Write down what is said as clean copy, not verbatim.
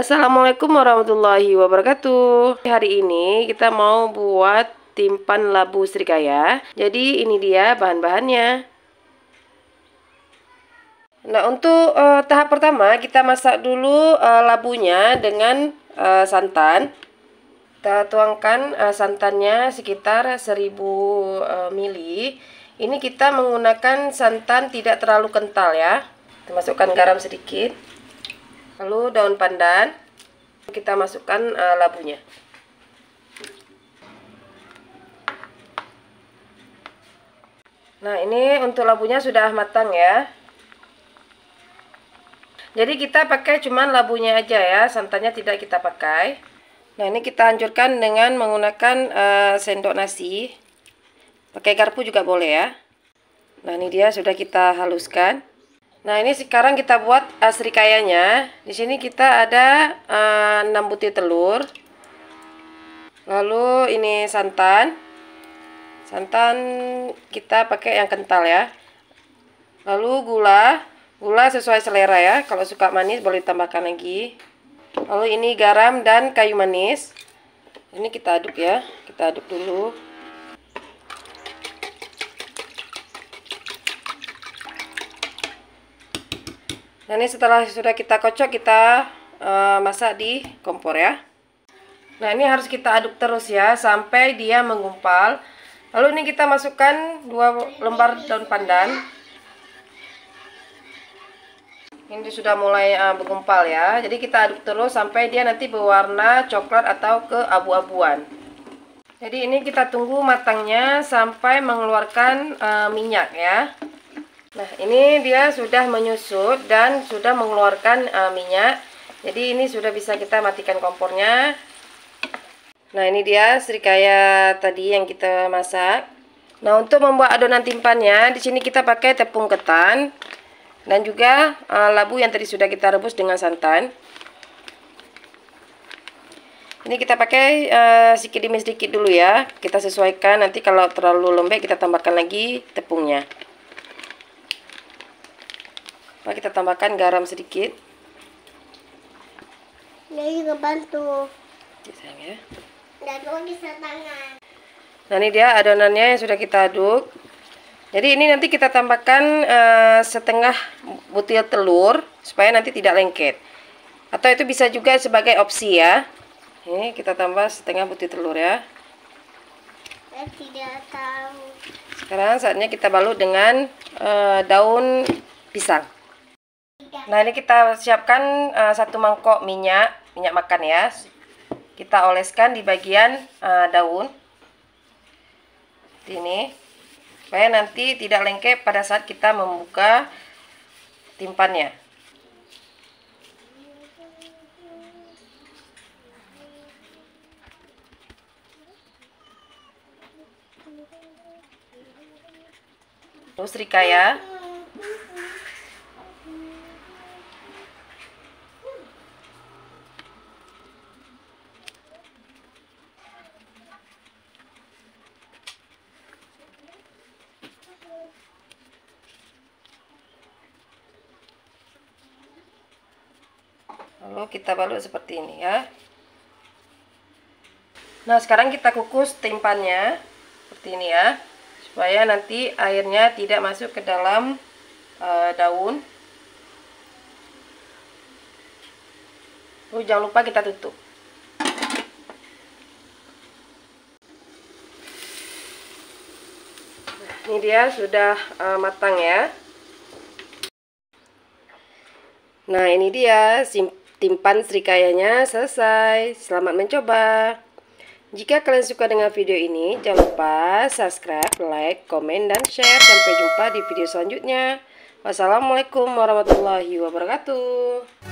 Assalamualaikum warahmatullahi wabarakatuh. Hari ini kita mau buat timpan labu srikaya. Jadi ini dia bahan-bahannya. Nah, untuk tahap pertama kita masak dulu labunya dengan santan. Kita tuangkan santannya sekitar 1000 ml. Ini kita menggunakan santan tidak terlalu kental ya. Kita masukkan garam sedikit. Lalu daun pandan, kita masukkan labunya. Nah, ini untuk labunya sudah matang ya. Jadi kita pakai cuman labunya aja ya, santannya tidak kita pakai. Nah, ini kita hancurkan dengan menggunakan sendok nasi. Pakai garpu juga boleh ya. Nah, ini dia sudah kita haluskan. Nah, ini sekarang kita buat srikayanya. Di sini kita ada 6 butir telur. Lalu ini santan. Santan kita pakai yang kental ya. Lalu gula. Gula sesuai selera ya. Kalau suka manis boleh tambahkan lagi. Lalu ini garam dan kayu manis. Ini kita aduk ya. Kita aduk dulu. Nah, ini setelah sudah kita kocok, kita masak di kompor ya. Nah, ini harus kita aduk terus ya sampai dia menggumpal. Lalu ini kita masukkan 2 lembar daun pandan. Ini sudah mulai menggumpal ya. Jadi kita aduk terus sampai dia nanti berwarna coklat atau keabu-abuan. Jadi ini kita tunggu matangnya sampai mengeluarkan minyak ya. Nah, ini dia sudah menyusut dan sudah mengeluarkan minyak. Jadi ini sudah bisa kita matikan kompornya. Nah, ini dia srikaya tadi yang kita masak. Nah, untuk membuat adonan timpannya, di sini kita pakai tepung ketan dan juga labu yang tadi sudah kita rebus dengan santan. Ini kita pakai sedikit demi sedikit dulu ya. Kita sesuaikan, nanti kalau terlalu lembek kita tambahkan lagi tepungnya. Nah, kita tambahkan garam sedikit. Ini juga bantu. Ya. Dan bisa tangan. Nah, ini dia adonannya yang sudah kita aduk. Jadi ini nanti kita tambahkan setengah butir telur supaya nanti tidak lengket. Atau itu bisa juga sebagai opsi ya. Ini kita tambah setengah butir telur ya. Saya tidak tahu. Sekarang saatnya kita balut dengan daun pisang. Nah, ini kita siapkan 1 mangkok minyak makan ya. Kita oleskan di bagian daun. Ini supaya nanti tidak lengket pada saat kita membuka timpannya. Terus srikaya. Lalu kita balut seperti ini ya. Nah, sekarang kita kukus timpannya seperti ini ya, supaya nanti airnya tidak masuk ke dalam daun. Lalu jangan lupa kita tutup. Ini dia sudah matang ya. Nah, ini dia timpan srikayanya selesai. Selamat mencoba. Jika kalian suka dengan video ini, jangan lupa subscribe, like, komen, dan share. Sampai jumpa di video selanjutnya. Wassalamualaikum warahmatullahi wabarakatuh.